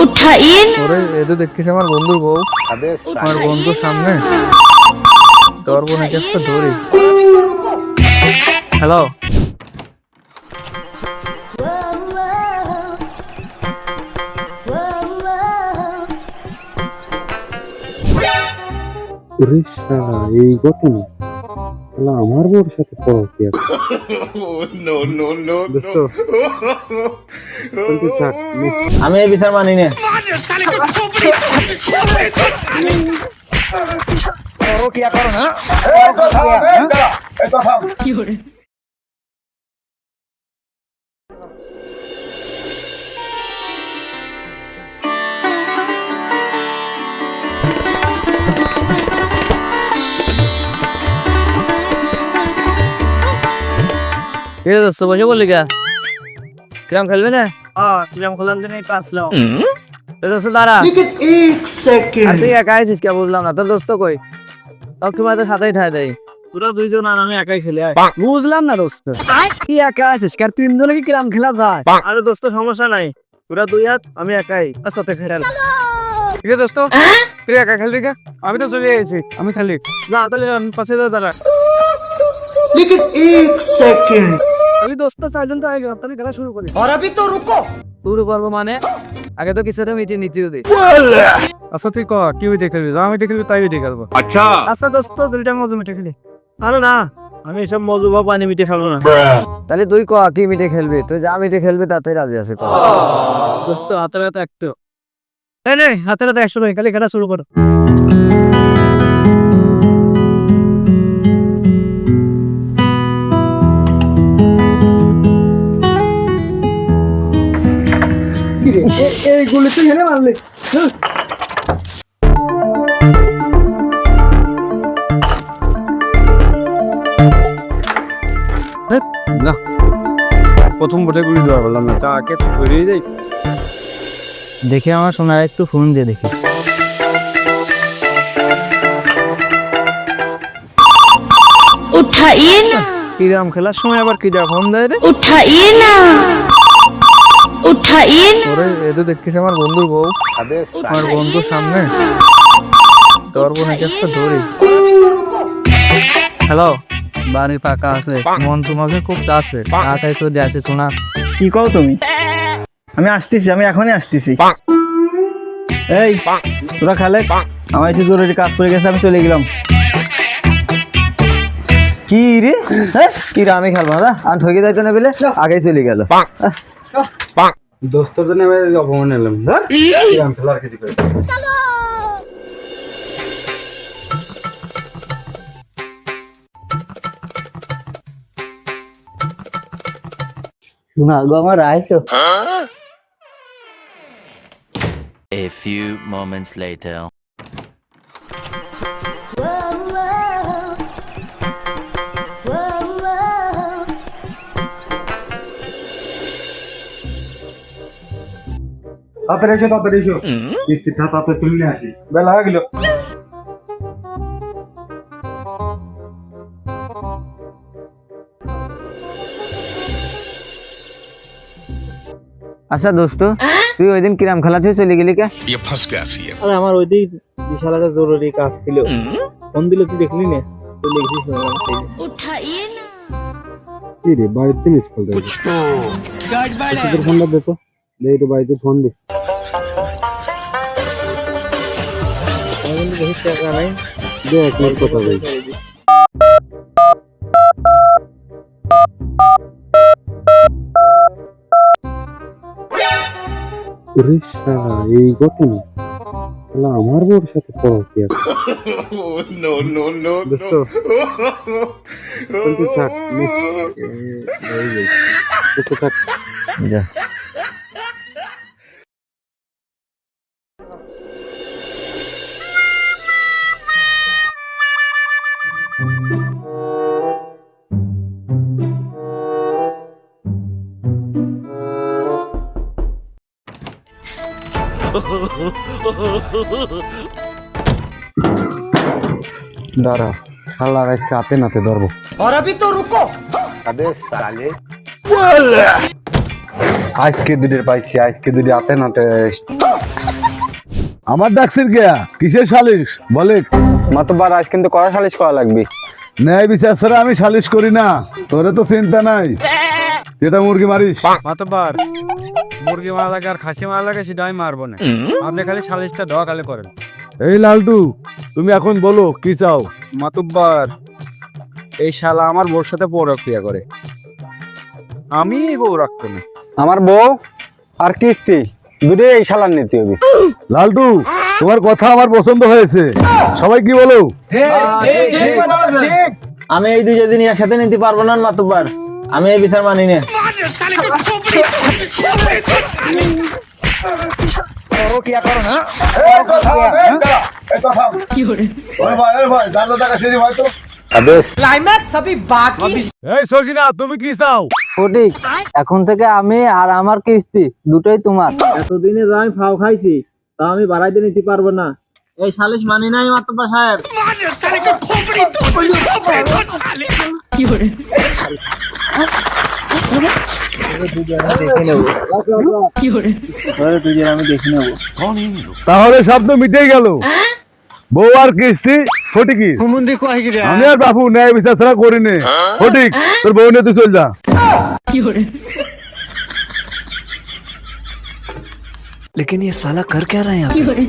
উঠাইন ওরে এতো দেখছিস আমার বন্ধুর বউ আমার বন্ধুর সামনে ধরবো না কেসটা ধরি। হ্যালো এই ঘটনা আমার বউর সাথে পরকিয়া আমি এই বিচার মানি না। দোস্ত বসে বললি কা কিরাম খেলবে না? কিরাম খেলাম দিন আসলাম দোস্ত দাঁড়া আর তুই একা আছিস কে বুঝলাম না তোর দোস্ত কই তোমার সাথেই ঠাই দেয় তোরা দুইজন আর আমি একাই খেলে বুঝলাম না দোস্ত কি একা আছিস কার তিনজনে কি কিরাম খেলা যায়? আরে দোস্ত সমস্যা নাই তোরা দুই হাত আমি একাই সাথে খেলাল ঠিক আছে দোস্ত তুই একা খেলবি কা আমি তো চলে এসেছি আমি খেলি না তাহলে পাশে দাঁড়া अभी दोस्त साजन तो आएगा तभी खेला शुरू करें और अभी तो रुको শুরু করবো মানে আগে তো কিছুটা মিটিয়ে নিতে দে। আচ্ছা তুই কর কি মিটে খেলবি যা মিটে খেলবি তাই মিটে খেলবো। আচ্ছা আচ্ছা দোস্ত দুইটা মজু মিটে খেলি আরে না আমি এসব মজু বা পানি মিটে খেলবো না। তাহলে তুই ক কি মিটে খেলবি তুই যা মিটে খেলবি তাতেই রাজি আছে দোস্ত হাতের হাতে একটু এই নে হাতের হাতে একশো খালি খেলা শুরু করো। এইগুলো তুই হেনে মারলে না প্রথম বটে গুলি দেওয়া বললাম না চা কে ছড়িয়ে যাই দেখে আমার সোনার একটু ফোন দিয়ে দেখি উঠাইন কিরাম খেলার সময় আবার কি যা ফোন দেয় রে উঠাইন উঠাইন ওরে এতো দেখছিস আমার বন্ধুর বউ আমার বন্ধুর সামনে ধরবো না কেসটা ধরি। হ্যালো বাড়ি পাকা আছে মন তোমাকে খুব চাচ্ছে চাইছো দিয়ে আসে শোনা কি কও তুমি? আমি আসতেছি, আমি এখনই আসতেছি। এই তোরা খেলে আমার একটু জরুরি কাজ পড়ে গেছে, আমি চলে গেলাম। কি রে কি রে আমি খেলবো না আর ঠকে যাইতো না বলে আগেই চলে গেল। দোস্তর জন্য আমি অপমান এলাম খেলার কিছু করে শোনা গো আমার আইছো। A few moments later. তাড়াতাড়ি এসো কিস্তিটা তাড়াতাড়ি তুলে নিয়ে আসি বেলা হয়ে গেল। আচ্ছা দোস্ত তুই ওই দিন কিরাম খেলা থেকে চলে গেলি কে? আরে আমার ওই দিন বিশাল একটা জরুরি কাজ ছিল, ফোন দিলে তুই দেখলি না? তুই দেখছিস না? উঠাইন কি রে বাড়িতে মিস কল দেয় তোর ফোনটা দে তো দে একটু বাড়িতে ফোন দে বহুত টাকা নাই দে এক মিনিট কথা বলি। এই ঘটনা আমার বউর সাথে পরকিয়া যা দাঁড়া শালার আজকে হাতে নাতে ধরবো। और अभी तो रुको আজকে দুধের পাইছি, আজকে দুধে হাতে নাতে আমার ডাকছির গিয়া কিসের সালিশ বলে? মাতব্বার আজ কিন্তু কড়া সালিশ করা লাগবে। ন্যায় বিচার ছাড়া আমি সালিশ করি না। তোরে তো চিন্তা নাই, এটা মুরগি মারিস। মাতব্বার মুরগি মারা লাগে আর খাসি মারা লাগে সেটা আমি মারবো না, আপনি খালি সালিশটা দেওয়া খালি করেন। এই লালটু, তুমি এখন বলো কি চাও? মাতব্বার এই শালা আমার বউর সাথে পরক্রিয়া করে, আমি বউ রাখবো না। আমার বউ আর কিস্তি দুটোই এই শালার নিতে হবে। লালটু, তোমার কথা আমার পছন্দ হয়েছে, সবাই কি বলো? আমি এই দুই দিন একসাথে নিতে পারবো না মাতব্বার, আমি এই বিচার মানি না। क्लाइमैक्स अभी बाकी এই সখিনা, তুমি কি চাও? ফটিক, এখন থেকে আমি আর আমার কিস্তি দুটোই তোমার। এতদিনে যা আমি ফাও খাইছি তা আমি বাড়াইতে নিতে পারবো না, এই সালিশ মানি নাই মাতব্বার সাহেব। আমি দেখে নেবো। তাহলে সব তো মিটেই গেল। বউ আর কিস্তি ফটিকি, আমি আর বাপু ন্যায় বিচার ছাড়া করি নে। ফটিক, তোর বউ নিয়ে তুই চল যা। लेकिन ये साला कर क्या रहे हैं यहाँ पे?